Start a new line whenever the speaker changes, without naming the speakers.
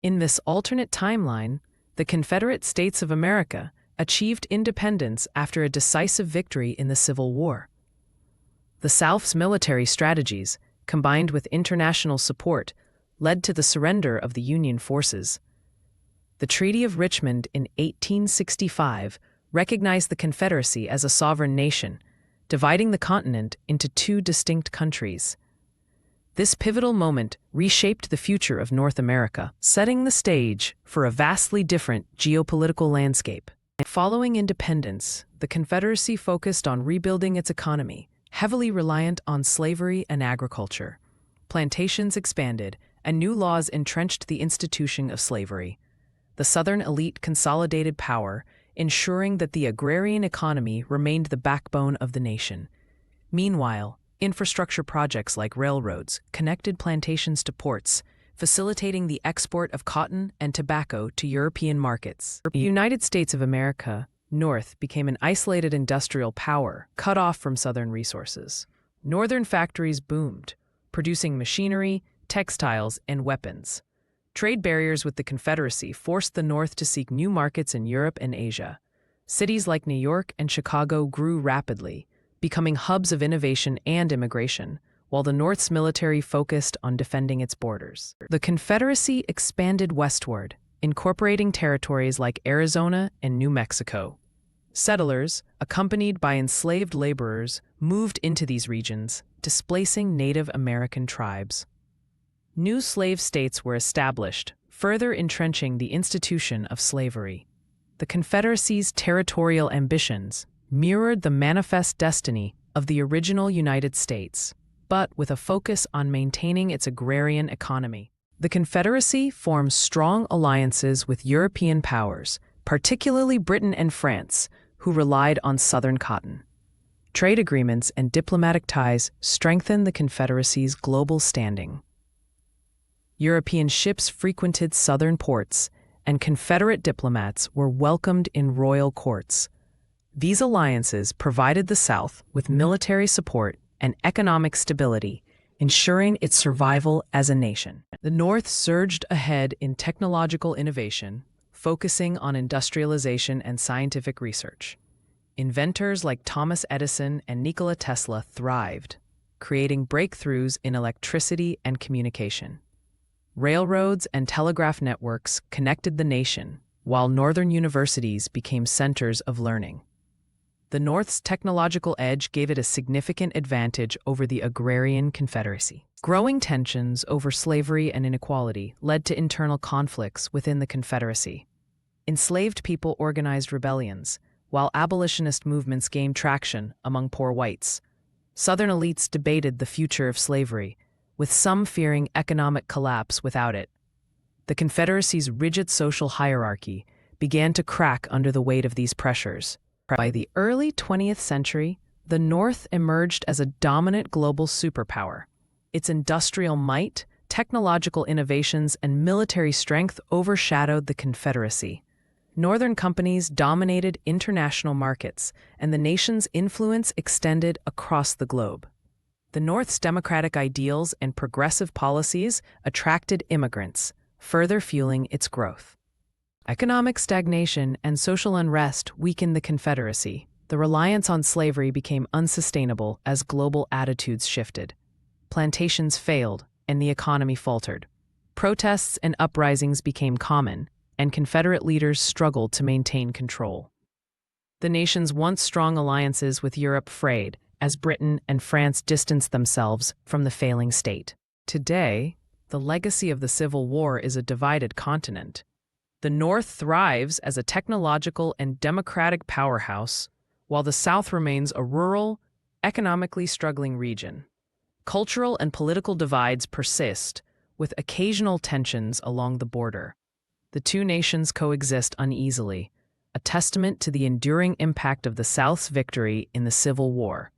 In this alternate timeline, the Confederate States of America achieved independence after a decisive victory in the Civil War. The South's military strategies, combined with international support, led to the surrender of the Union forces. The Treaty of Richmond in 1865 recognized the Confederacy as a sovereign nation, dividing the continent into two distinct countries. This pivotal moment reshaped the future of North America, setting the stage for a vastly different geopolitical landscape. Following independence, the Confederacy focused on rebuilding its economy, heavily reliant on slavery and agriculture. Plantations expanded, and new laws entrenched the institution of slavery. The Southern elite consolidated power, ensuring that the agrarian economy remained the backbone of the nation. Meanwhile, infrastructure projects like railroads connected plantations to ports, facilitating the export of cotton and tobacco to European markets. The United States of America, North, became an isolated industrial power, cut off from Southern resources. Northern factories boomed, producing machinery, textiles, and weapons. Trade barriers with the Confederacy forced the North to seek new markets in Europe and Asia. Cities like New York and Chicago grew rapidly, becoming hubs of innovation and immigration, while the North's military focused on defending its borders. The Confederacy expanded westward, incorporating territories like Arizona and New Mexico. Settlers, accompanied by enslaved laborers, moved into these regions, displacing Native American tribes. New slave states were established, further entrenching the institution of slavery. The Confederacy's territorial ambitions mirrored the manifest destiny of the original United States, but with a focus on maintaining its agrarian economy. The Confederacy formed strong alliances with European powers, particularly Britain and France, who relied on Southern cotton. Trade agreements and diplomatic ties strengthened the Confederacy's global standing. European ships frequented Southern ports, and Confederate diplomats were welcomed in royal courts. These alliances provided the South with military support and economic stability, ensuring its survival as a nation. The North surged ahead in technological innovation, focusing on industrialization and scientific research. Inventors like Thomas Edison and Nikola Tesla thrived, creating breakthroughs in electricity and communication. Railroads and telegraph networks connected the nation, while northern universities became centers of learning. The North's technological edge gave it a significant advantage over the agrarian Confederacy. Growing tensions over slavery and inequality led to internal conflicts within the Confederacy. Enslaved people organized rebellions, while abolitionist movements gained traction among poor whites. Southern elites debated the future of slavery, with some fearing economic collapse without it. The Confederacy's rigid social hierarchy began to crack under the weight of these pressures. By the early 20th century, the North emerged as a dominant global superpower. Its industrial might, technological innovations, and military strength overshadowed the Confederacy. Northern companies dominated international markets, and the nation's influence extended across the globe. The North's democratic ideals and progressive policies attracted immigrants, further fueling its growth. Economic stagnation and social unrest weakened the Confederacy. The reliance on slavery became unsustainable as global attitudes shifted. Plantations failed, and the economy faltered. Protests and uprisings became common, and Confederate leaders struggled to maintain control. The nation's once strong alliances with Europe frayed, as Britain and France distanced themselves from the failing state. Today, the legacy of the Civil War is a divided continent. The North thrives as a technological and democratic powerhouse, while the South remains a rural, economically struggling region. Cultural and political divides persist, with occasional tensions along the border. The two nations coexist uneasily, a testament to the enduring impact of the South's victory in the Civil War.